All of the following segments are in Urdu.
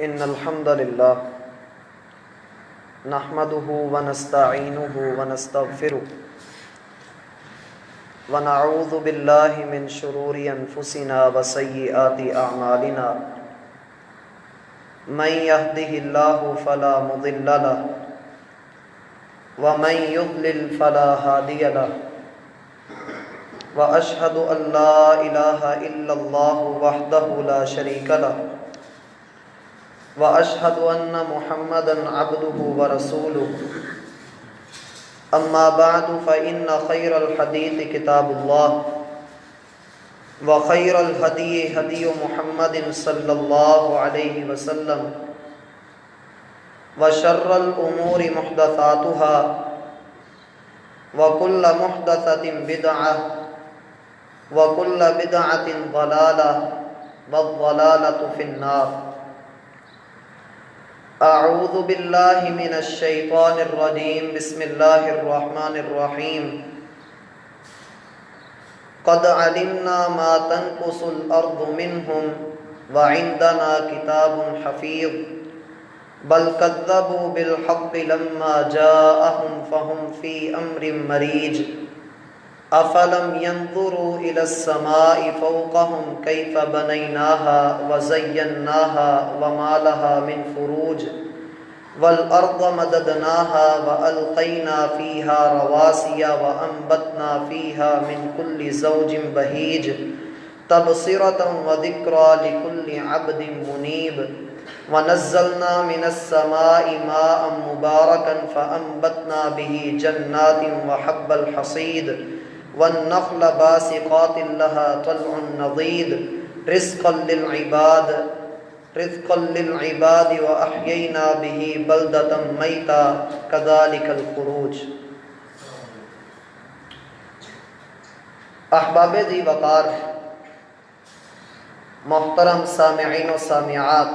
إن الحمد لله نحمده ونستعينه ونستغفره ونعوذ بالله من شرور أنفسنا وسيئات أعمالنا من يهده الله فلا مضل له ومن يضلل فلا هادي له وأشهد أن لا إله إلا الله وحده لا شريك له وأشهد أن محمدًا عبده ورسوله أما بعد فإن خير الحديث كتاب الله وخير الهدي هدي محمد صلى الله عليه وسلم وشر الأمور محدثاتها وكل محدثة بدعة وكل بدعة ضلالة والضلالة في النار أعوذ بالله من الشيطان الرجيم بسم الله الرحمن الرحيم قد علمنا ما تنقص الأرض منهم وعندنا كتاب حفيظ بل كذبوا بالحق لما جاءهم فهم في أمر مريج أفلم ينظروا إلى السماء فوقهم كيف بنيناها وزيناها وما لها من فروج والأرض مددناها وألقينا فيها رواسي وأنبتنا فيها من كل زوج بهيج تبصرة وذكرى لكل عبد منيب ونزلنا من السماء ماء مباركا فأنبتنا به جنات وحب الحصيد والنخل باسقات لها طلع نضيد رزقا للعباد وأحيينا به بلدة ميتا كذلك الخروج۔ احباب ذی وقار، محترم سامعین و سامعات،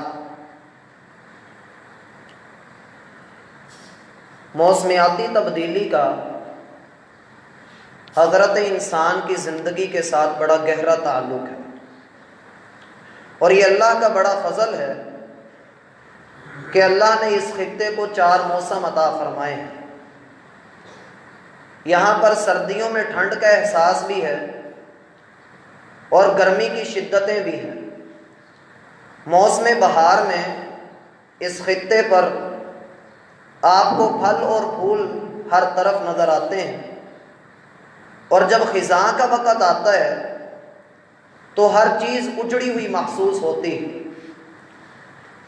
موسمیاتی تبدیلی کا حضرت انسان کی زندگی کے ساتھ بڑا گہرا تعلق ہے، اور یہ اللہ کا بڑا فضل ہے کہ اللہ نے اس خطے کو 4 موسم عطا فرمائے ہیں۔ یہاں پر سردیوں میں ٹھنڈ کا احساس بھی ہے اور گرمی کی شدتیں بھی ہیں۔ موسم بہار میں اس خطے پر آپ کو پھل اور پھول ہر طرف نظر آتے ہیں، اور جب خزاں کا وقت آتا ہے تو ہر چیز اجڑی ہوئی محسوس ہوتی ہے،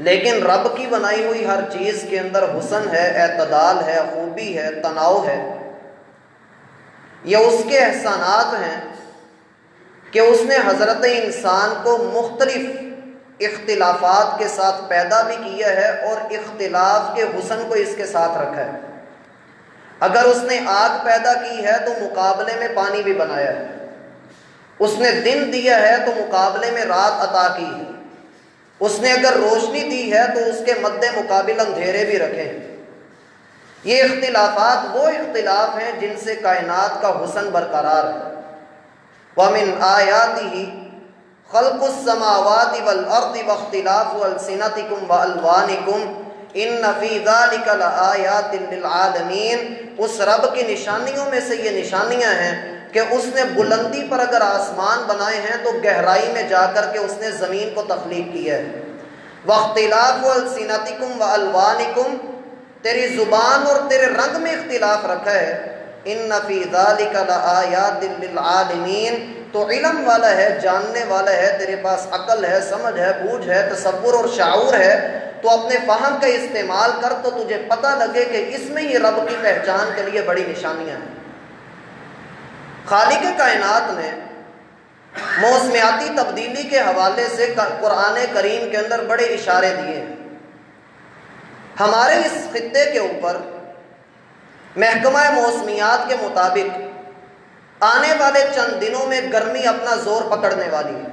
لیکن رب کی بنائی ہوئی ہر چیز کے اندر حسن ہے، اعتدال ہے، خوبی ہے، تناؤ ہے۔ یہ اس کے احسانات ہیں کہ اس نے حضرت انسان کو مختلف اختلافات کے ساتھ پیدا بھی کیا ہے اور اختلاف کے حسن کو اس کے ساتھ رکھا ہے۔ اگر اس نے آگ پیدا کی ہے تو مقابلے میں پانی بھی بنایا ہے، اس نے دن دیا ہے تو مقابلے میں رات عطا کی ہے، اس نے اگر روشنی دی ہے تو اس کے مد مقابل اندھیرے بھی رکھے ہیں۔ یہ اختلافات وہ اختلاف ہیں جن سے کائنات کا حسن برقرار ہے۔ وَمِنْ آيَاتِهِ خَلْقُ السَّمَاوَاتِ وَالْأَرْضِ وَاخْتِلَافُ أَلْسِنَتِكُمْ وَأَلْوَانِكُمْ إِنَّ فِي ذَلِكَ لَآيَاتٍ لِلْعَالَمِينَ۔ اس رب کی نشانیوں میں سے یہ نشانیاں ہیں کہ اس نے بلندی پر اگر آسمان بنائے ہیں تو گہرائی میں جا کر کے اس نے زمین کو تخلیق کیا ہے۔ وَاخْتِلَافُ أَلْسِنَتِكُمْ وَأَلْوَانِكُمْ، تیری زبان اور تیرے رنگ میں اختلاف رکھا ہے۔ إِنَّ فِي ذَلِكَ لَآيَاتٍ لِلْعَالَمِينَ، تو علم والا ہے، جاننے والا ہے، تیرے پاس عقل ہے، سمجھ ہے، بوجھ ہے، تصور اور شعور ہے، تو اپنے فہم کا استعمال کر تو تجھے پتہ لگے کہ اس میں یہ رب کی پہچان کے لیے بڑی نشانیاں ہیں۔ خالق کائنات نے موسمیاتی تبدیلی کے حوالے سے قرآن کریم کے اندر بڑے اشارے دیے ہیں۔ ہمارے اس خطے کے اوپر محکمہ موسمیات کے مطابق آنے والے چند دنوں میں گرمی اپنا زور پکڑنے والی ہے،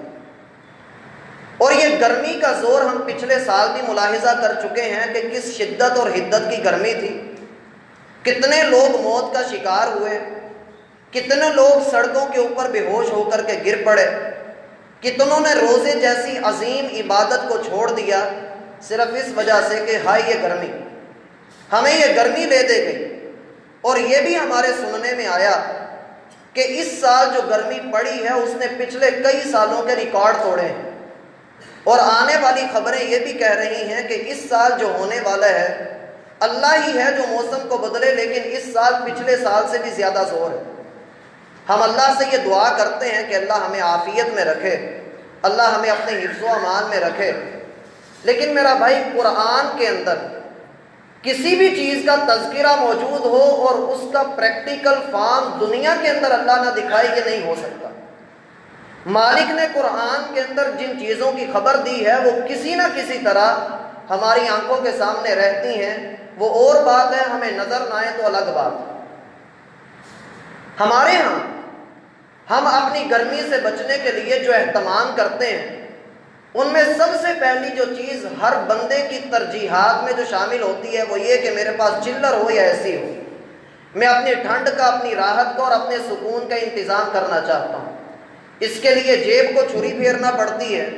اور یہ گرمی کا زور ہم پچھلے سال بھی ملاحظہ کر چکے ہیں کہ کس شدت اور حدت کی گرمی تھی، کتنے لوگ موت کا شکار ہوئے، کتنے لوگ سڑکوں کے اوپر بے ہوش ہو کر کے گر پڑے، کتنوں نے روزے جیسی عظیم عبادت کو چھوڑ دیا، صرف اس وجہ سے کہ ہائی یہ گرمی، ہمیں یہ گرمی لے دے گئی۔ اور یہ بھی ہمارے سننے میں آیا کہ اس سال جو گرمی پڑی ہے اس نے پچھلے کئی سالوں کے ریکارڈ توڑے ہیں، اور آنے والی خبریں یہ بھی کہہ رہی ہیں کہ اس سال جو ہونے والا ہے، اللہ ہی ہے جو موسم کو بدلے، لیکن اس سال پچھلے سال سے بھی زیادہ زور ہے۔ ہم اللہ سے یہ دعا کرتے ہیں کہ اللہ ہمیں عافیت میں رکھے، اللہ ہمیں اپنے حفظ و امان میں رکھے۔ لیکن میرا بھائی، قرآن کے اندر کسی بھی چیز کا تذکرہ موجود ہو اور اس کا پریکٹیکل فارم دنیا کے اندر اللہ نہ دکھائے، یہ نہیں ہو سکتا۔ مالک نے قرآن کے اندر جن چیزوں کی خبر دی ہے وہ کسی نہ کسی طرح ہماری آنکھوں کے سامنے رہتی ہیں، وہ اور بات ہے، ہمیں نظر نہ آئے تو الگ بات ہے۔ ہمارے ہاں ہم اپنی گرمی سے بچنے کے لیے جو اہتمام کرتے ہیں، ان میں سب سے پہلی جو چیز ہر بندے کی ترجیحات میں جو شامل ہوتی ہے وہ یہ کہ میرے پاس چلر ہو یا ایسی ہو، میں اپنی ٹھنڈ کا، اپنی راحت کا اور اپنے سکون کا انتظام کرنا چاہتا ہوں۔ اس کے لیے جیب کو چھری پھیرنا پڑتی ہے،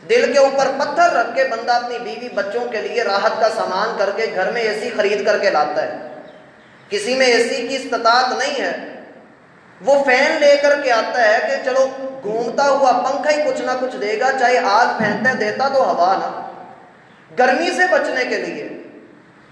دل کے اوپر پتھر رکھ کے بندہ اپنی بیوی بچوں کے لیے راحت کا سامان کر کے گھر میں اے سی خرید کر کے لاتا ہے۔ کسی میں اے سی کی استطاعت نہیں ہے، وہ فین لے کر کے آتا ہے کہ چلو گھومتا ہوا پنکھا ہی کچھ نہ کچھ دے گا، چاہے آگ پھینکتے دیتا تو ہوا نہ۔ گرمی سے بچنے کے لیے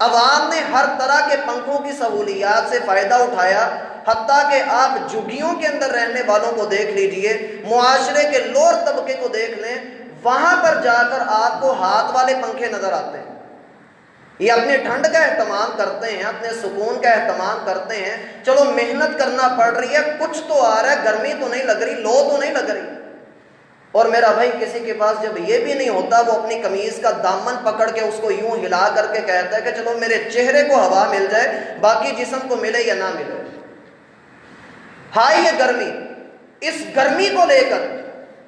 عوام نے ہر طرح کے پنکھوں کی سہولیات سے فائدہ اٹھایا، حتیٰ کہ آپ جھگیوں کے اندر رہنے والوں کو دیکھ لیجئے، معاشرے کے لوور طبقے کو دیکھ لیں، وہاں پر جا کر آپ کو ہاتھ والے پنکھے نظر آتے ہیں۔ یہ اپنی ٹھنڈ کا اہتمام کرتے ہیں، اپنے سکون کا اہتمام کرتے ہیں، چلو محنت کرنا پڑ رہی ہے، کچھ تو آ رہا ہے، گرمی تو نہیں لگ رہی، لو تو نہیں لگ رہی۔ اور میرا بھائی، کسی کے پاس جب یہ بھی نہیں ہوتا، وہ اپنی قمیض کا دامن پکڑ کے اس کو یوں ہلا کر کے کہتا ہے کہ چلو میرے چہرے کو ہوا مل جائے، باقی جسم کو ملے یا نہ ملے۔ ہائی یہ گرمی، اس گرمی کو لے کر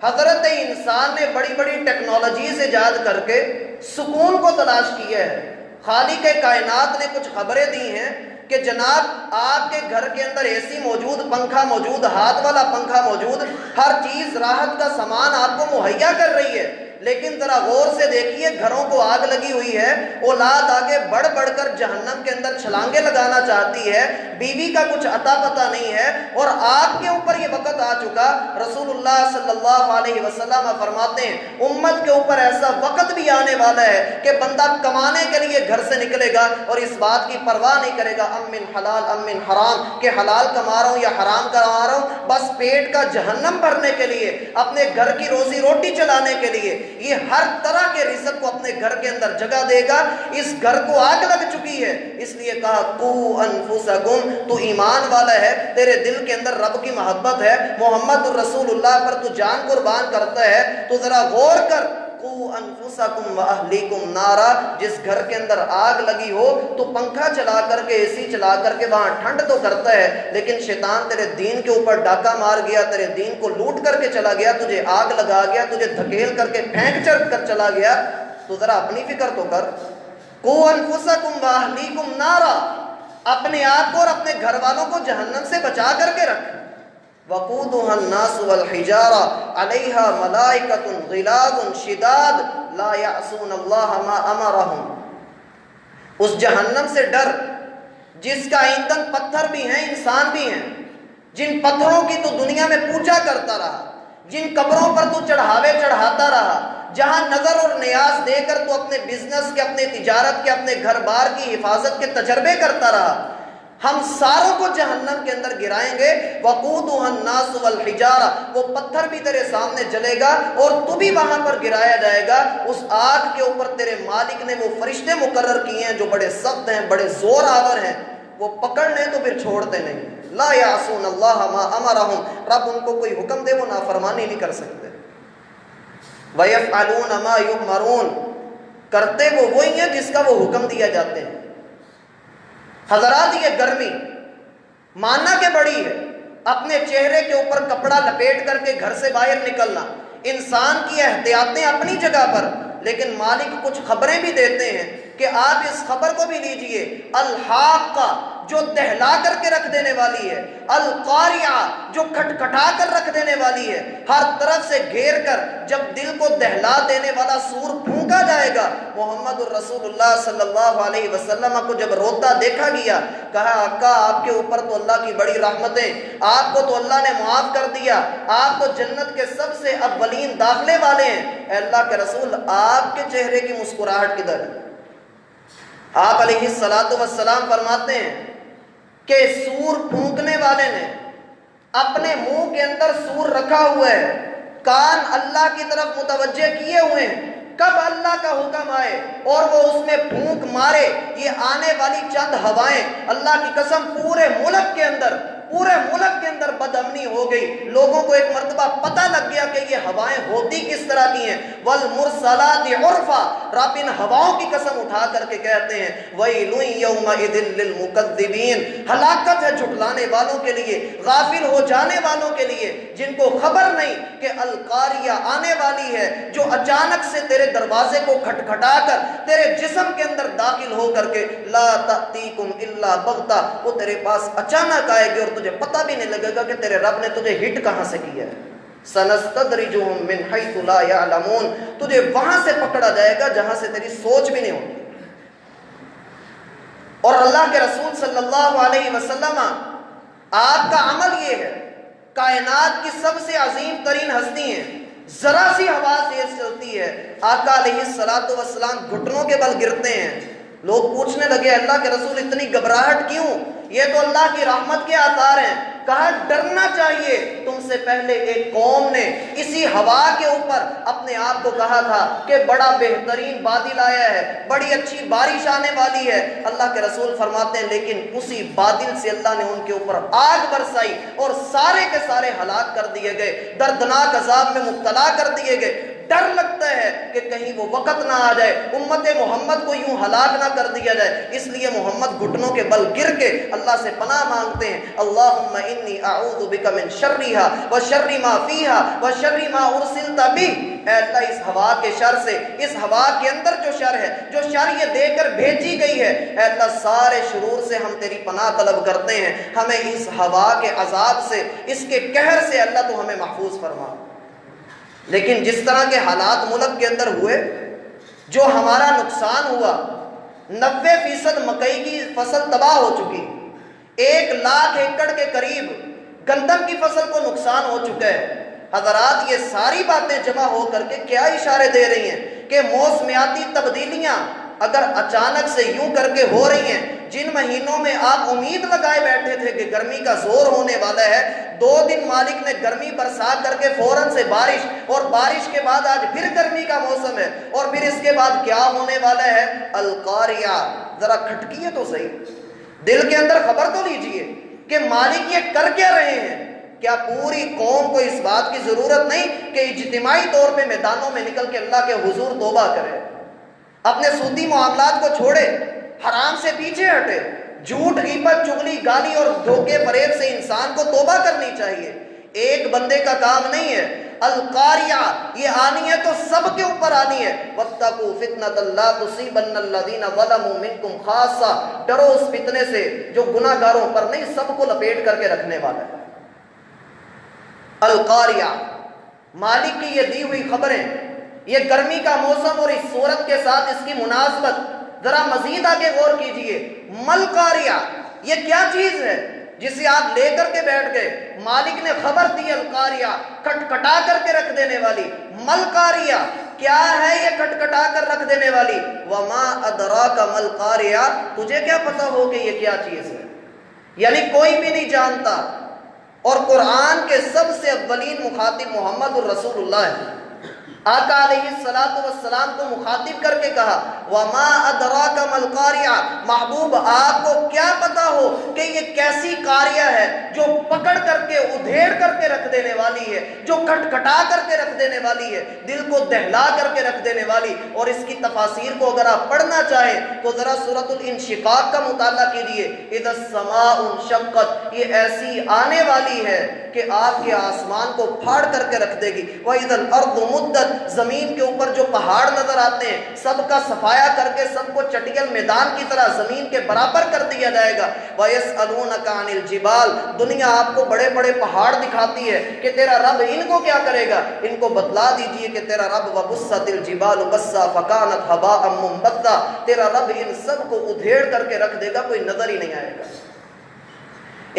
حضرت انسان نے بڑی بڑی ٹیکنالوجیز ایجاد کر کے سکون کو تلاش کیا ہے۔ خالق کائنات نے کچھ خبریں دی ہیں کہ جناب آپ کے گھر کے اندر اے سی موجود، پنکھا موجود، ہاتھ والا پنکھا موجود، ہر چیز راحت کا سامان آپ کو مہیا کر رہی ہے، لیکن ذرا غور سے دیکھیے، گھروں کو آگ لگی ہوئی ہے، اولاد آگے بڑھ بڑھ کر جہنم کے اندر چھلانگیں لگانا چاہتی ہے، بیوی کا کچھ عطا پتہ نہیں ہے، اور آپ کے اوپر یہ وقت آ چکا۔ رسول اللہ صلی اللہ علیہ وسلم فرماتے ہیں امت کے اوپر ایسا وقت بھی آنے والا ہے کہ بندہ کمانے کے لیے گھر سے نکلے گا اور اس بات کی پرواہ نہیں کرے گا ام من حلال ام من حرام، کہ حلال کما رہا ہوں یا حرام کما رہا ہوں، بس پیٹ کا جہنم بھرنے کے لیے، اپنے گھر کی روزی روٹی چلانے کے لیے یہ ہر طرح کے رزق کو اپنے گھر کے اندر جگہ دے گا۔ اس گھر کو آگ لگ چکی ہے، اس لیے کہا قو انفسکم، تو ایمان والا ہے، تیرے دل کے اندر رب کی محبت ہے، محمد الرسول اللہ پر تو جان قربان کرتا ہے، تو ذرا غور کر، قو انفسکم واہلیکم نارا، جس گھر کے اندر آگ لگی ہو تو پنکھا چلا کر کے، اے سی چلا کر کے وہاں ٹھنڈ تو کرتا ہے، لیکن شیطان تیرے دین کے اوپر ڈاکہ مار گیا، تیرے دین کو لوٹ کر کے چلا گیا، تجھے آگ لگا گیا، تجھے دھکیل کر کے پھینک چڑھ کر چلا گیا، تو ذرا اپنی فکر تو کر۔ قو انفسکم واہلیکم نارا، اپنے آپ کو اور اپنے گھر والوں کو جہنم سے بچا کر کے رکھ۔ وقودها الناس والحجارة عليها ملائكة غلاظ شداد لا يعصون الله ما أمرهم، اس جہنم سے ڈر جس کا ایندھن پتھر بھی ہیں، انسان بھی ہیں، جن پتھروں کی تو دنیا میں پوجا کرتا رہا، جن قبروں پر تو چڑھاوے چڑھاتا رہا، جہاں نظر اور نیاز دے کر تو اپنے بزنس کے، اپنے تجارت کے، اپنے گھر بار کی حفاظت کے تجربے کرتا رہا، ہم ساروں کو جہنم کے اندر گرائیں گے۔ وقودها الناس والحجارہ، وہ پتھر بھی تیرے سامنے جلے گا اور تو بھی وہاں پر گرایا جائے گا۔ اس آگ کے اوپر تیرے مالک نے وہ فرشتے مقرر کیے ہیں جو بڑے سخت ہیں، بڑے زور آور ہیں، وہ پکڑ لیں تو پھر چھوڑتے نہیں۔ لا یعصون اللہ ما امرہم، رب ان کو کوئی حکم دے وہ نافرمانی نہیں کر سکتے۔ وَيَفْعَلُونَ مَا يُؤْمَرُونَ، کرتے وہ وہی ہیں جس کا وہ حکم دیا جاتے ہیں۔ حضرات، یہ گرمی ماننا کہ بڑی ہے، اپنے چہرے کے اوپر کپڑا لپیٹ کر کے گھر سے باہر نکلنا، انسان کی احتیاطیں اپنی جگہ پر، لیکن مالک کچھ خبریں بھی دیتے ہیں کہ آپ اس خبر کو بھی لیجئے، الحاقہ، جو دہلا کر کے رکھ دینے والی ہے، القاریہ جو کھٹکھٹا کر رکھ دینے والی ہے، ہر طرف سے گھیر کر جب دل کو دہلا دینے والا سور پھونکا جائے گا۔ محمد الرسول اللہ صلی اللہ علیہ وسلم کو جب روتا دیکھا گیا، کہا آقا آپ کے اوپر تو اللہ کی بڑی رحمتیں، آپ کو تو اللہ نے معاف کر دیا، آپ تو جنت کے سب سے اولین داخلے والے ہیں۔ اے اللہ کے رسول آپ کے چہرے کی مسکراہٹ کدھر ہے؟ آپ علیہ السلام فرماتے ہیں کہ سور پھونکنے والے نے اپنے منہ کے اندر سور رکھا ہوا ہے، کان اللہ کی طرف متوجہ کیے ہوئے ہیں، کب اللہ کا حکم آئے اور وہ اس میں پھونک مارے، یہ آنے والی چند ہوائیں، اللہ کی قسم پورے ملک کے اندر بد امنی ہو گئی۔ لوگوں کو ایک مرتبہ پتہ لگ گیا کہ یہ ہوائیں ہوتی کس طرح کی ہیں۔ والمرسلات عرفا، رب ان ہواؤں کی قسم اٹھا کر کے کہتے ہیں ویل یومئذ للمکذبین، ہلاکت ہے جھٹلانے والوں کے لیے، غافل ہو جانے والوں کے لیے، جن کو خبر نہیں کہ القاریہ آنے والی ہے، جو اچانک سے تیرے دروازے کو کھٹکھٹا کر تیرے جسم کے اندر داخل ہو کر کے لا تأتیکم الا بغتہ، وہ تیرے پاس اچانک آئے گی اور تجھے پتہ بھی نہیں لگے گا کہ تیرے رب نے تجھے ہٹ کہاں سے کیا ہے۔ سنستدرجہم من حیث لا یعلمون، تجھے وہاں سے پکڑا جائے گا جہاں سے تیری سوچ بھی نہیں ہوگی۔ اور اللہ کے رسول صلی اللہ علیہ وسلم آپ کا عمل یہ ہے، کائنات کی سب سے عظیم ترین ہستی ہیں، ذرا سی ہوا تیز چلتی ہے آقا علیہ السلام گھٹنوں کے بل گرتے ہیں۔ لوگ پوچھنے لگے اللہ کے رسول اتنی گھبراہٹ کیوں؟ یہ تو اللہ کی رحمت کے آثار ہیں۔ کہا ڈرنا چاہیے، تم سے پہلے ایک قوم نے اسی ہوا کے اوپر اپنے آپ کو کہا تھا کہ بڑا بہترین بادل آیا ہے، بڑی اچھی بارش آنے والی ہے۔ اللہ کے رسول فرماتے ہیں لیکن اسی بادل سے اللہ نے ان کے اوپر آگ برسائی اور سارے کے سارے ہلاک کر دیے گئے، دردناک عذاب میں مبتلا کر دیے گئے۔ ڈر لگتا ہے کہ کہیں وہ وقت نہ آ جائے، امت محمد کو یوں ہلاک نہ کر دیا جائے، اس لیے محمد گھٹنوں کے بل گر کے اللہ سے پناہ مانگتے ہیں۔ اللہم انی اعوذ بک من شرھا وشر ما فیھا وشر ما ارسلت بہ، اے اللہ اس ہوا کے شر سے، اس ہوا کے اندر جو شر ہے، جو شر یہ دے کر بھیجی گئی ہے، اے اللہ سارے شرور سے ہم تیری پناہ طلب کرتے ہیں، ہمیں اس ہوا کے عذاب سے، اس کے قہر سے اللہ تو ہمیں محفوظ فرما۔ لیکن جس طرح کے حالات ملک کے اندر ہوئے، جو ہمارا نقصان ہوا، 90% مکئی کی فصل تباہ ہو چکی، 1,00,000 ایکڑ کے قریب گندم کی فصل کو نقصان ہو چکا ہے۔ حضرات یہ ساری باتیں جمع ہو کر کے کیا اشارے دے رہی ہیں کہ موسمیاتی تبدیلیاں اگر اچانک سے یوں کر کے ہو رہی ہیں، جن مہینوں میں آپ امید لگائے بیٹھے تھے کہ گرمی کا زور ہونے والا ہے، 2 دن مالک نے گرمی برسا کر کے فوراً سے بارش، اور بارش کے بعد آج پھر گرمی کا موسم ہے، اور پھر اس کے بعد کیا ہونے والا ہے؟ القاریہ۔ ذرا کھٹکیے تو صحیح، دل کے اندر خبر تو لیجئے کہ مالک یہ کر کیا رہے ہیں۔ کیا پوری قوم کو اس بات کی ضرورت نہیں کہ اجتماعی طور پہ میدانوں میں نکل کے اللہ کے حضور توبہ کرے، اپنے سودی معاملات کو چھوڑے، حرام سے پیچھے ہٹے، جھوٹ غیبت چغلی گالی اور دھوکے فریب سے انسان کو توبہ کرنی چاہیے۔ ایک بندے کا کام نہیں ہے، القاریہ یہ آنی ہے تو سب کے اوپر آنی ہے۔ وَاتَّقُوا فِتْنَةً لَا تُصِيبَنَّ الَّذِينَ ظَلَمُوا مِنْكُمْ خَاصَّةً، ڈرو اس فتنے سے جو گناہ گاروں پر نہیں، سب کو لپیٹ کر کے رکھنے والا ہے۔ القاریہ، مالک کی یہ دی ہوئی خبریں، یہ گرمی کا موسم اور اس صورت کے ساتھ اس کی مناسبت، ذرا مزید آگے غور کیجئے۔ ملقاریہ یہ کیا چیز ہے جسے آپ لے کر کے بیٹھ گئے؟ مالک نے خبر دی القاریہ، کھٹکھٹا کر کے رکھ دینے والی۔ ملقاریہ کیا ہے یہ کھٹکھٹا کر رکھ دینے والی؟ وما ادراک ملقاریہ، تجھے کیا پتا ہو کہ یہ کیا چیز ہے؟ یعنی کوئی بھی نہیں جانتا، اور قرآن کے سب سے اولین مخاطب محمد الرسول اللہ ہے۔ آقا علیہ السلام کو مخاطب کر کے کہا وما ادراک ملقاریہ، محبوب آپ کو کیا پتا ہو کہ یہ کیسی قاریہ ہے جو پکڑ کر کے ادھیڑ ادھیڑ کر کے رکھ دینے والی ہے، جو کھٹکھٹا کر کے رکھ دینے والی ہے، دل کو دہلا کر کے رکھ دینے والی۔ اور اس کی تفاسیر کو اگر آپ پڑھنا چاہیں تو ذرا سورۃ الانشقاق کا مطالعہ کیجئے۔ اذا السماء انشقت، یہ ایسی آنے والی ہے کہ آپ کے آسمان کو پھاڑ کر کے رکھ دے گی۔ وَإِذَا الْأَرْضُ مُدَّتْ، زمین کے اوپر جو پہاڑ نظر آتے ہیں سب کا صفایا کر کے سب کو چٹیل میدان کی طرح زمین کے برابر کر دیا جائے گا۔ وَيَسْأَلُونَكَ عَنِ الْجِبَالِ، دنیا آپ کو بڑے بڑے پہاڑ دکھاتی ہے کہ تیرا رب ان کو کیا کرے گا، ان کو بتلا دیجئے کہ تیرا رب وَبُسَّتِ الْجِبَالُ بَسًّا فَكَانَتْ هَبَاءً مُنبَثًّا، تیرا رب ان سب کو ادھیڑ کر کے رکھ دے گا، کوئی نظر ہی نہیں آئے گا۔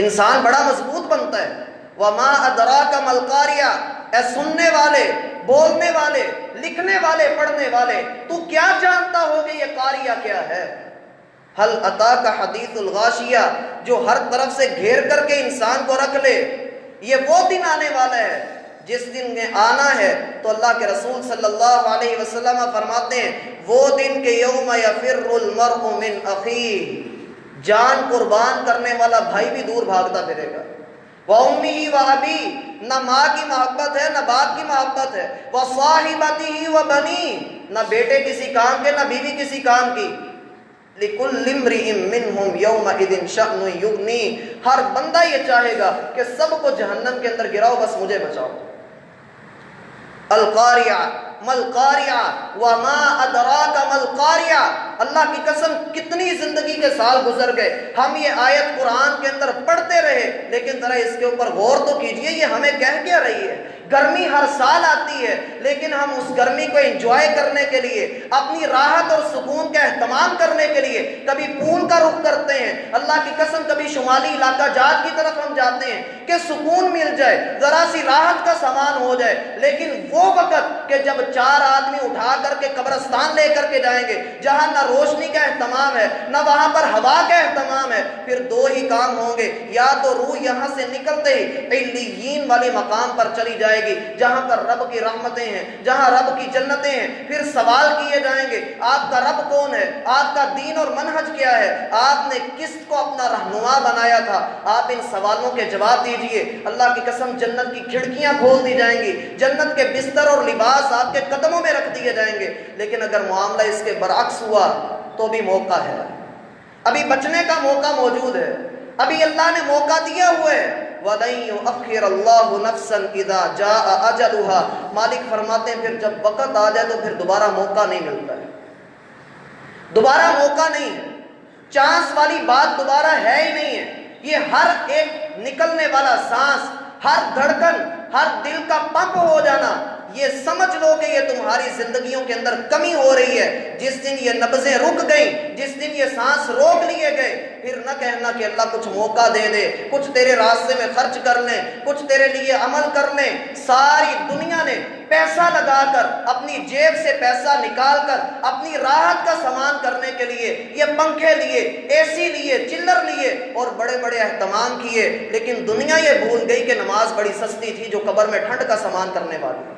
انسان بڑا مضبوط بنتا ہے۔ وَمَا أَدْرَاكَ مَا الْقَارِعَةُ، اے سننے والے، بولنے والے، لکھنے والے، پڑھنے والے، تو کیا جانتا ہو کہ یہ قاریہ کیا ہے؟ حل اتاک حدیث الغاشیہ، جو ہر طرف سے گھیر کر کے انسان کو رکھ لے۔ یہ وہ دن آنے والا ہے جس دن میں آنا ہے تو اللہ کے رسول صلی اللہ علیہ وسلم فرماتے ہیں وہ دن کہ یوم یفر المرء من اخیہ، جان قربان کرنے والا بھائی بھی دور بھاگتا پھرے گا۔ وَأُمِّهِ وَأَبِيهِ، نہ ماں کی محبت ہے نہ باپ کی محبت ہے۔ وَصَاحِبَتِهِ وَبَنِيهِ، نہ بیٹے کسی کام کے نہ بیوی کسی کام کی۔ لِكُلِّ امْرِئٍ مِّنْهُمْ يَوْمَئِذٍ شَأْنٌ يُغْنِيهِ، ہر بندہ یہ چاہے گا کہ سب کو جہنم کے اندر گراؤ، بس مجھے بچاؤ۔ القاریہ ملقاریہ وما ادراک ملقاریہ، اللہ کی قسم کتنی زندگی کے سال گزر گئے، ہم یہ آیت قرآن کے اندر پڑھتے رہے، لیکن ذرا اس کے اوپر غور تو کیجئے یہ ہمیں کہہ کیا رہی ہے۔ گرمی ہر سال آتی ہے لیکن ہم اس گرمی کو انجوائے کرنے کے لیے، اپنی راحت اور سکون کا اہتمام کرنے کے لیے کبھی پول کا رخ کرتے ہیں، اللہ کی قسم کبھی شمالی علاقہ جات کی طرف ہم جاتے ہیں کہ سکون مل جائے، ذرا سی راحت کا سامان ہو جائے۔ لیکن وہ وقت کہ جب 4 آدمی اٹھا کر کے قبرستان لے کر کے جائیں گے جہاں نہ روشنی کا اہتمام ہے نہ وہاں پر ہوا کا اہتمام ہے، پھر 2 ہی کام ہوں گے، یا تو روح یہاں سے نکلتے ہی علیین والے مقام پر چلی جائے گی جہاں پر رب کی رحمتیں ہیں، جہاں رب کی جنتیں ہیں۔ پھر سوال کیے جائیں گے آپ کا رب کون ہے، آپ کا دین اور منہج کیا ہے، آپ نے کس کو اپنا رہنما بنایا تھا، آپ ان سوالوں کے جواب دیجئے۔ اللہ کی قسم جنت کی کھڑکیاں کھول دی جائیں گی، جنت کے بستر اور لباس آپ کے قدموں میں رکھ دیے جائیں گے۔ لیکن اگر معاملہ اس کے برعکس ہوا تو بھی موقع ہے، ابھی بچنے کا موقع موجود ہے، ابھی اللہ نے موقع دیا ہوا ہے۔ وَلَن يُؤَخِّرَ اللَّهُ نَفْسًا إِذَا جَاءَ أَجَلُهَا، مالک فرماتے ہیں پھر جب وقت آ جائے تو پھر دوبارہ موقع نہیں ملتا ہے، دوبارہ موقع نہیں ہے، چانس والی بات دوبارہ ہے ہی نہیں ہے۔ یہ ہر ایک نکلنے والا سانس، ہر دھڑکن، ہر دل کا پمپ ہو جانا، یہ سمجھ لو کہ یہ تمہاری زندگیوں کے اندر کمی ہو رہی ہے۔ جس دن یہ نبضیں رک گئیں، جس دن یہ سانس روک لیے گئے، پھر نہ کہنا کہ اللہ کچھ موقع دے دے، کچھ تیرے راستے میں خرچ کر لیں، کچھ تیرے لیے عمل کر لیں۔ ساری دنیا نے پیسہ لگا کر، اپنی جیب سے پیسہ نکال کر اپنی راحت کا سامان کرنے کے لیے یہ پنکھے لیے، اے سی لیے، چلر لیے اور بڑے بڑے اہتمام کیے، لیکن دنیا یہ بھول گئی کہ نماز بڑی سستی تھی جو قبر میں ٹھنڈ کا سامان کرنے والی۔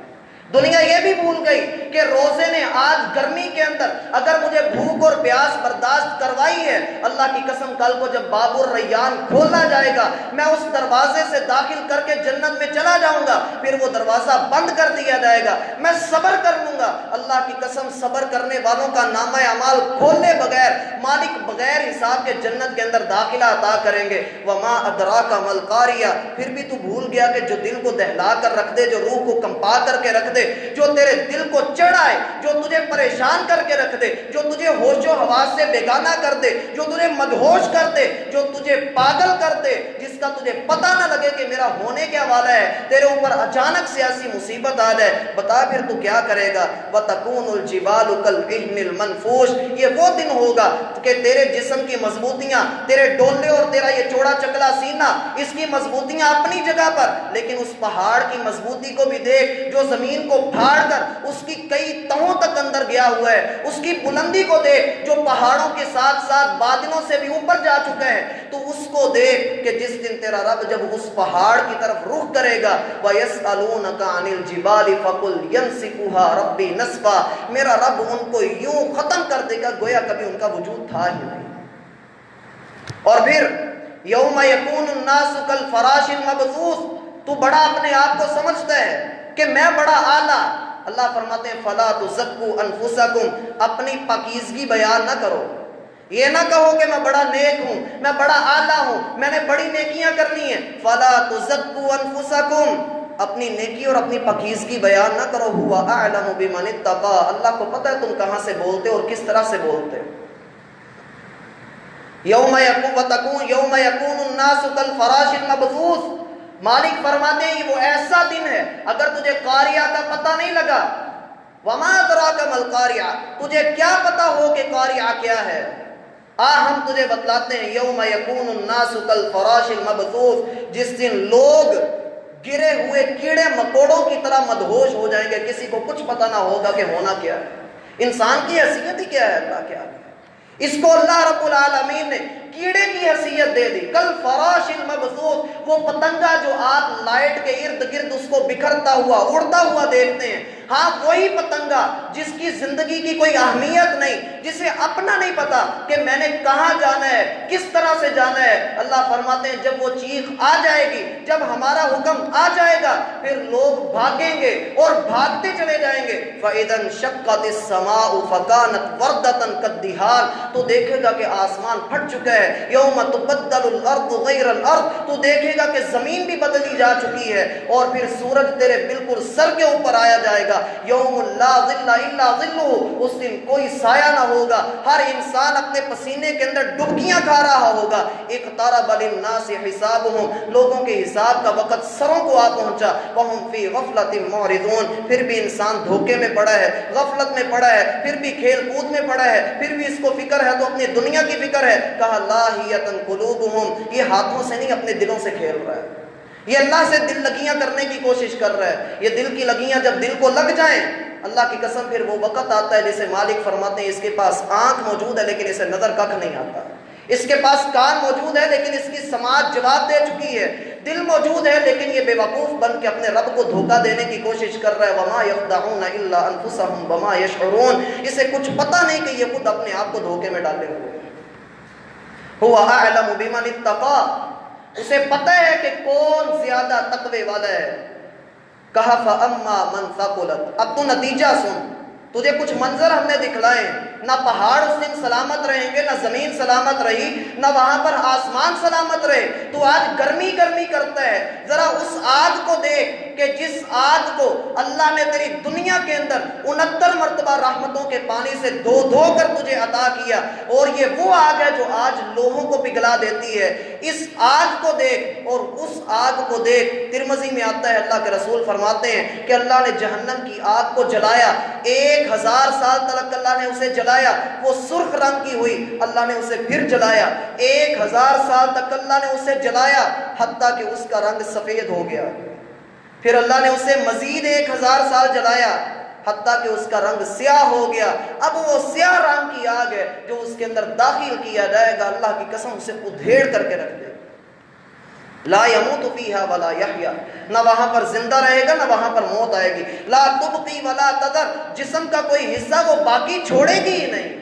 دنیا یہ بھی بھول گئی کہ روزے نے آج گرمی کے اندر اگر مجھے بھوک اور پیاس برداشت کروائی ہے، اللہ کی قسم کل کو جب باب الریان کھولا جائے گا میں اس دروازے سے داخل کر کے جنت میں چلا جاؤں گا، پھر وہ دروازہ بند کر دیا جائے گا، میں صبر کر لوں گا۔ اللہ کی قسم صبر کرنے والوں کا نامہ اعمال کھولے بغیر مالک بغیر حساب کے جنت کے اندر داخلہ عطا کریں گے۔ وما ادراک ما القاریہ، پھر بھی تو بھول گیا کہ جو دل کو دہلا کر رکھ دے، جو روح کو کمپا کر کے رکھ دے، جو تیرے دل کو چڑھائے، جو تجھے پریشان کر کے رکھ دے، جو تجھے ہوش و حواس سے بیگانہ کر دے، جو تجھے مدہوش کر دے، جو تجھے پاگل کر دے، جس کا تجھے پتہ نہ لگے کہ میرا ہونے کیا والا ہے، تیرے اوپر اچانک سیاسی مصیبت آ جائے، بتا پھر تو کیا کرے گا۔ وَتَكُونُ الْجِبَالُ كَالْعِهْنِ الْمَنْفُوشِ، یہ وہ دن ہوگا کہ تیرے جسم کی مضبوطیاں، تیرے ڈولے اور تیرا یہ چوڑا چکلا سینہ، اس کی مضبوطیاں اپنی جگہ پر، لیکن اس پہاڑ کی مضبوطی کو بھی دیکھ جو زمین کو پھاڑ کر اس کی کئی تہوں تک اندر گیا ہوا ہے، اس کی بلندی کو دیکھ جو پہاڑوں کے ساتھ ساتھ بادلوں سے بھی اوپر جا چکا ہے، تو اس کو دیکھ کہ جس دن تیرا رب جب اس پہاڑ کی طرف رخ کرے گا، وَيَسْأَلُونَكَ عَنِ الْجِبَالِ فَقُلْ يَنْسِفُهَا رَبِّي نَسْفًا، میرا رب ان کو یوں ختم کر دے گا گویا کبھی ان کا وجود تھا ہی نہیں۔ اور پھر یوم یکون الناس کالفراش المبثوث، تو بڑا اپنے آپ کو سمجھتا ہے کہ میں بڑا اعلیٰ. اللہ فرماتے ہیں فَلَا تُزَكُّوا أَنفُسَكُمْ، اپنی پاکیزگی بیان نہ کرو. یہ نہ کہو کہ میں بڑا نیک ہوں، میں بڑا اعلیٰ ہوں، میں نے بڑی نیکیاں کرنی ہیں. فَلَا تُزَكُّوا أَنفُسَكُمْ، اپنی نیکی اور اپنی پاکیزگی بیان نہ کرو. هُوَ أَعْلَمُ بِمَنِ اتَّقَىٰ، اللہ کو پتہ ہے تم کہاں سے بولتے اور کس طرح سے بولتے. یوم یکون الناس کالفراش المبثوث، مالک فرماتے ہیں وہ ایسا دن ہے اگر تجھے قاریہ کا پتہ نہیں لگا، وما ادراک ما القاریہ، تجھے کیا پتہ ہو کہ قاریہ کیا ہے، ہم تجھے بتلاتے ہیں. یوم یکون الناس کالفراش المبثوث، جس دن لوگ گرے ہوئے کیڑے مکوڑوں کی طرح مدہوش ہو جائیں گے، کسی کو کچھ پتہ نہ ہوگا کہ ہونا کیا ہے. انسان کی حیثیت ہی کیا ہے اللہ کے آگے. اس کو اللہ رب العالمین نے کیڑے کی حیثیت دے دی. کل فراش المبثوث، وہ پتنگا جو آپ لائٹ کے ارد گرد اس کو بکھرتا ہوا اڑتا ہوا دیکھتے ہیں، ہاں وہی پتنگا جس کی زندگی کی کوئی اہمیت نہیں، جسے اپنا نہیں پتا کہ میں نے کہاں جانا ہے، کس طرح سے جانا ہے. اللہ فرماتے ہیں جب وہ چیخ آ جائے گی، جب ہمارا حکم آ جائے گا، پھر لوگ بھاگیں گے اور بھاگتے چلے جائیں گے. فَإِذَا انشَقَّتِ السَّمَاءُ فَكَانَتْ وَرْدَةً كَالدِّهَانِ، تو دیکھے گا کہ آسمان پھٹ چکا ہے. یوم تبدل الارض غیر الارض، تو دیکھے گا کہ زمین بھی بدلی جا چکی ہے. اور پھر سورج تیرے بالکل سر کے اوپر آیا جائے گا. یوم لا ظل الا ظلہ، اس دن کوئی سایہ نہ ہوگا، ہر انسان اپنے پسینے کے اندر ڈبکیاں کھا رہا ہوگا. اقترب للناس حسابهم، لوگوں کے حساب کا وقت سروں کو آ پہنچا. وهم فی غفلۃ معرضون، پھر بھی انسان دھوکے میں پڑا ہے، غفلت میں پڑا ہے، پھر بھی کھیل کود میں پڑا ہے، پھر بھی اس کو فکر ہے تو اپنی دنیا کی فکر ہے. کہا لاہیۃ قلوبہم، یہ ہاتھوں سے نہیں اپنے دلوں سے کھیل رہا ہے، یہ اللہ سے دل لگیاں کرنے کی کوشش کر رہا ہے. یہ دل کی لگیاں جب دل کو لگ جائیں، اللہ کی قسم پھر وہ وقت آتا ہے جسے مالک فرماتے ہیں اس کے پاس آنکھ موجود ہے لیکن اسے نظر ککھ نہیں آتا، اس کے پاس کان موجود ہے لیکن اس کی سماعت جواب دے چکی ہے، دل موجود ہے لیکن یہ بے وقوف بن کے اپنے رب کو دھوکہ دینے کی کوشش کر رہا ہے. وما یخدعون الا انفسهم وما یشعرون، اسے کچھ پتہ نہیں کہ یہ خود اپنے آپ کو دھوکے میں ڈالے ہوئے. هو اعلم بمن اتقى، اسے پتہ ہے کہ کون زیادہ تقوی والا ہے. کہا فاما من ثقلت، اب تو نتیجہ سن، تجھے کچھ منظر ہم نے دکھلائے، نہ پہاڑ اس دن سلامت رہیں گے، نہ زمین سلامت رہی، نہ وہاں پر آسمان سلامت رہے. تو آج گرمی گرمی کرتا ہے، ذرا اس آگ کو دیکھ کہ جس آگ کو اللہ نے تیری دنیا کے اندر 69 مرتبہ رحمتوں کے پانی سے دھو دھو کر تجھے عطا کیا، اور یہ وہ آگ ہے جو آج لوہوں کو پگھلا دیتی ہے. اس آگ کو دیکھ اور اس آگ کو دیکھ. ترمذی میں آتا ہے اللہ کے رسول فرماتے ہیں کہ اللہ نے جہنم کی آگ کو جلایا، 1000 سال تک اللہ نے اسے جلایا، وہ سرخ رنگ کی ہوئی، اللہ نے اسے پھر جلایا، 1000 سال تک اللہ نے اسے جلایا حتیٰ کہ اس کا رنگ سفید ہو گیا. پھر اللہ نے اسے مزید 1000 سال جلایا حتیٰ کہ اس کا رنگ سیاہ ہو گیا. اب وہ سیاہ رنگ کی آگ ہے جو اس کے اندر داخل کیا جائے گا، اللہ کی قسم اسے ادھیڑ کر کے رکھ دے. لا يموت فيها ولا يحيا، نہ وہاں پر زندہ رہے گا نہ وہاں پر موت آئے گی. لا تبقي ولا تذر، جسم کا کوئی حصہ وہ باقی چھوڑے گی ہی نہیں.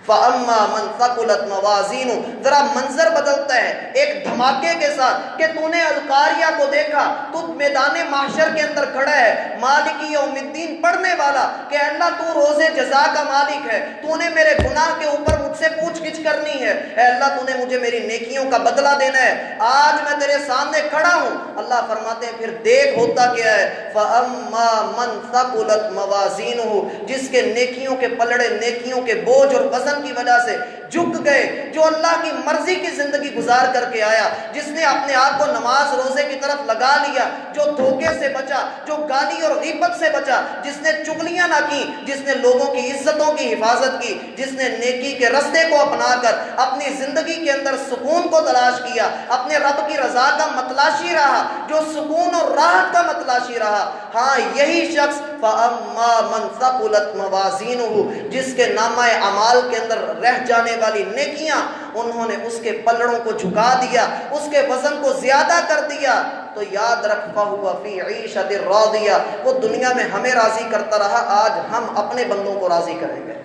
فَأَمَّا مَنْ ثَقُلَتْ مَوَازِينُهُ، ذرا منظر بدلتا ہے ایک دھماکے کے ساتھ کہ تو نے القاریہ کو دیکھا، تو میدان محشر کے اندر کھڑا ہے، مالکی یوم الدین پڑھنے والا کہ اللہ تو روز جزا کا مالک ہے، تو نے میرے گناہ کے اوپر مجھ سے پوچھ گچھ کرنی ہے، اے اللہ تو نے مجھے میری نیکیوں کا بدلہ دینا ہے، آج میں تیرے سامنے کھڑا ہوں. اللہ فرماتے ہیں پھر دیکھ ہوتا کیا ہے. فَأَمَّا مَنْ ثَقُلَتْ مَوَازِينُهُ، جس کے نیکیوں کے پلڑے، نیکیوں کے بوجھ اور وزن کی وجہ سے جھک گئے، جو اللہ کی مرضی کی زندگی گزار کر کے آیا، جس نے اپنے آپ کو نماز روزے کی طرف لگا لیا، جو دھوکے سے بچا، جو گالی اور غیبت سے بچا، جس نے چغلیاں نہ کی، جس نے لوگوں کی عزتوں کی حفاظت کی، جس نے نیکی کے رستے کو اپنا کر اپنی زندگی کے اندر سکون کو تلاش کیا، اپنے رب کی رضا کا متلاشی رہا، جو سکون اور راحت کا متلاشی رہا. ہاں یہی شخص فَأَمَّا مَنْ ثَقُلَتْ مَوَازِينُهُ، جس کے نامہ اعمال کے اندر رہ جانے والی نیکیاں انہوں نے اس کے پلڑوں کو جھکا دیا، اس کے وزن کو زیادہ کر دیا، تو یاد رکھ فَهُوَ فِي عِيشَةٍ رَاضِيَةٍ، وہ دنیا میں ہمیں راضی کرتا رہا، آج ہم اپنے بندوں کو راضی کریں گے.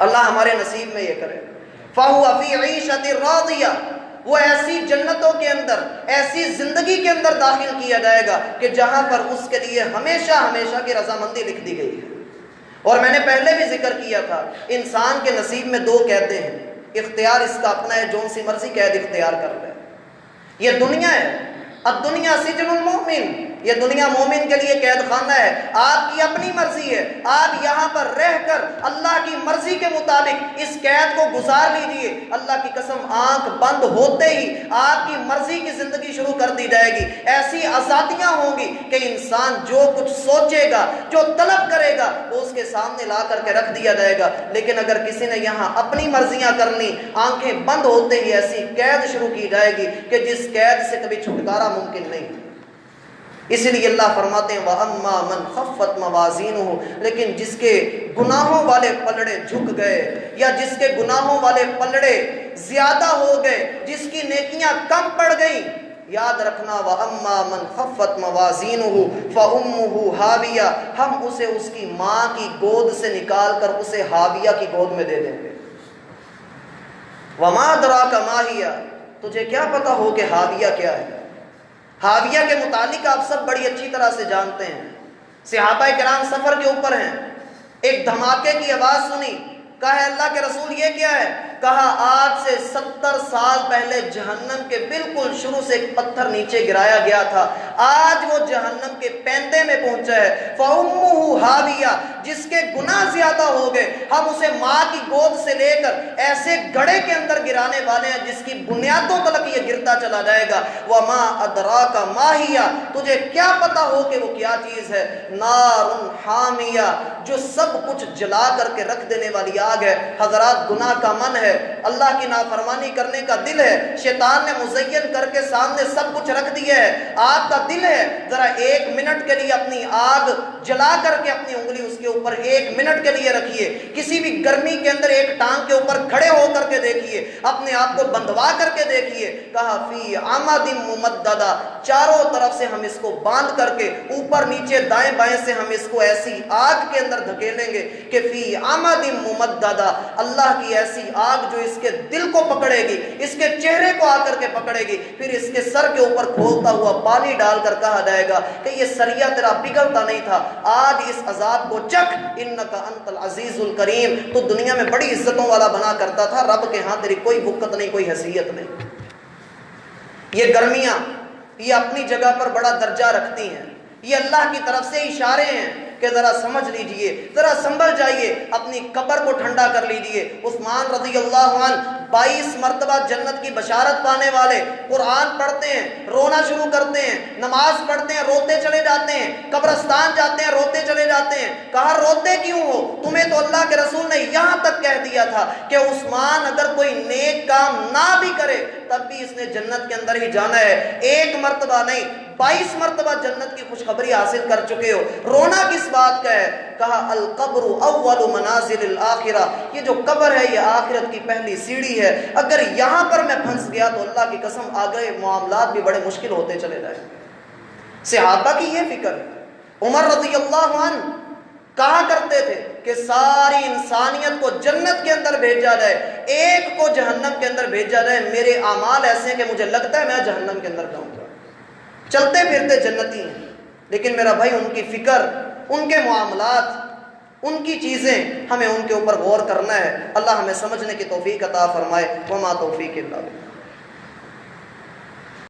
اللہ ہمارے نصیب میں یہ کرے. فَهُوَ فِي عِيشَةٍ رَاضِيَةٍ، وہ ایسی جنتوں کے اندر، ایسی زندگی کے اندر داخل کیا جائے گا کہ جہاں پر اس کے لیے ہمیشہ ہمیشہ کی رضامندی لکھ دی گئی ہے۔ اور میں نے پہلے بھی ذکر کیا تھا، انسان کے نصیب میں دو قیدیں ہیں، اختیار اس کا اپنا ہے، جون سی مرضی قید اختیار کر لے۔ یہ دنیا ہے، الدنیا سجن المؤمن، یہ دنیا مومن کے لیے قید خانہ ہے۔ آپ کی اپنی مرضی ہے، آپ یہاں پر رہ کر اللہ کی مرضی کے مطابق اس قید کو گزار لیجئے۔ اللہ کی قسم، آنکھ بند ہوتے ہی آپ کی مرضی کی زندگی شروع کر دی جائے گی۔ ایسی آزادیاں ہوں گی کہ انسان جو کچھ سوچے گا، جو طلب کرے گا، وہ اس کے سامنے لا کر کے رکھ دیا جائے گا۔ لیکن اگر کسی نے یہاں اپنی مرضیاں کر لی، آنکھیں بند ہوتے ہی ایسی قید شروع کی جائے گی کہ جس قید سے کبھی چھٹکارا ممکن نہیں۔ اس لیے اللہ فرماتے ہیں وَأَمَّا مَنْ خَفَّتْ مَوَازِينُهُ، لیکن جس کے گناہوں والے پلڑے جھک گئے، یا جس کے گناہوں والے پلڑے زیادہ ہو گئے، جس کی نیکیاں کم پڑ گئیں، یاد رکھنا وَأَمَّا مَنْ خَفَّتْ مَوَازِينُهُ فَأُمُّهُ هَاوِيَةٌ، ہم اسے اس کی ماں کی گود سے نکال کر اسے ہاویہ کی گود میں دے دیں گے۔ وَمَا أَدْرَاكَ مَا هِيَ، تجھے کیا پتا ہو کہ ہاویہ کیا ہے؟ ہاویہ کے متعلق آپ سب بڑی اچھی طرح سے جانتے ہیں۔ صحابہ کرام سفر کے اوپر ہیں، ایک دھماکے کی آواز سنی، کہا ہے اللہ کے رسول یہ کیا ہے؟ کہا آج سے 70 سال پہلے جہنم کے بالکل شروع سے ایک پتھر نیچے گرایا گیا تھا، آج وہ جہنم کے پیندے میں پہنچا ہے۔ فَأُمُّهُ هَاوِيَةٌ، جس کے گناہ زیادہ ہو گئے، ہم اسے ماں کی گود سے لے کر ایسے گڑھے کے اندر گرانے والے ہیں جس کی بنیادوں تلک یہ گرتا چلا جائے گا۔ وَمَا أَدْرَاكَ مَا هِيَ، تجھے کیا پتا ہو کہ وہ کیا چیز ہے؟ نَارٌ حَامِيَةٌ، جو سب کچھ جلا کر کے رکھ دینے والی آگ ہے۔ حضرات، گناہ کا من ہے، اللہ کی نافرمانی کرنے کا دل ہے، شیطان نے مزین کر کے سامنے سب کچھ رکھ دیا ہے، آپ کا دل ہے، ذرا 1 منٹ کے لیے اپنی آگ جلا کر کے اپنی انگلی اس کے اوپر 1 منٹ کے لیے رکھیے، کسی بھی گرمی کے اندر ایک ٹانگ کے اوپر کھڑے ہو کر کے دیکھیے، اپنے آپ کو بندھوا کر کے دیکھیے۔ کہا فی عمد ممددہ، چاروں طرف سے ہم اس کو باندھ کر کے اوپر نیچے دائیں بائیں سے ہم اس کو ایسی آگ کے اندر دھکیلیں گے کہ فی عمد ممددہ، اللہ کی ایسی آگ جو اس کے دل کو پکڑے گی، اس کے چہرے کو آ کر کے پکڑے گی، پھر اس کے سر کے اوپر کھولتا ہوا پانی ڈال کر کہا جائے گا کہ یہ سریہ تیرا پگھلتا نہیں تھا، آج اس عذاب کو چکھ، انک انت العزیز الکریم، تو دنیا میں بڑی عزتوں والا بنا کرتا تھا، رب کے ہاں تیری کوئی وقت نہیں، کوئی حیثیت نہیں۔ یہ گرمیاں یہ اپنی جگہ پر بڑا درجہ رکھتی ہیں، یہ اللہ کی طرف سے اشارے ہیں کہ ذرا سمجھ لیجئے، ذرا سنبھل جائیے، اپنی قبر کو ٹھنڈا کر لیجئے۔ عثمان رضی اللہ عنہ 22 مرتبہ جنت کی بشارت پانے والے، قرآن پڑھتے ہیں، رونا شروع کرتے ہیں، نماز پڑھتے ہیں، روتے چلے جاتے ہیں، قبرستان جاتے ہیں، روتے چلے جاتے ہیں۔ کہا روتے کیوں ہو؟ تمہیں تو اللہ کے رسول نے یہاں تک کہہ دیا تھا کہ عثمان اگر کوئی نیک کام نہ بھی کرے تب بھی اس نے جنت کے اندر ہی جانا ہے، 1 مرتبہ نہیں 22 مرتبہ جنت کی خوشخبری حاصل کر چکے ہو، رونا کس بات کا ہے؟ کہا القبر اول منازل الآخرہ، یہ جو قبر ہے یہ آخرت کی پہلی سیڑھی ہے، اگر یہاں پر میں پھنس گیا تو اللہ کی قسم آگے معاملات بھی بڑے مشکل ہوتے چلے جائیں گے۔ صحابہ کی یہ فکر، عمر رضی اللہ عنہ کہا کرتے تھے کہ ساری انسانیت کو جنت کے اندر بھیجا جائے، ایک کو جہنم کے اندر بھیجا جائے، میرے اعمال ایسے ہیں کہ مجھے لگتا ہے میں جہنم کے اندر جاؤں گا۔ چلتے پھرتے جنتی ہیں، لیکن میرا بھائی ان کی فکر، ان کے معاملات، ان کی چیزیں، ہمیں ان کے اوپر غور کرنا ہے۔ اللہ ہمیں سمجھنے کی توفیق عطا فرمائے۔ وما توفیق الا باللہ۔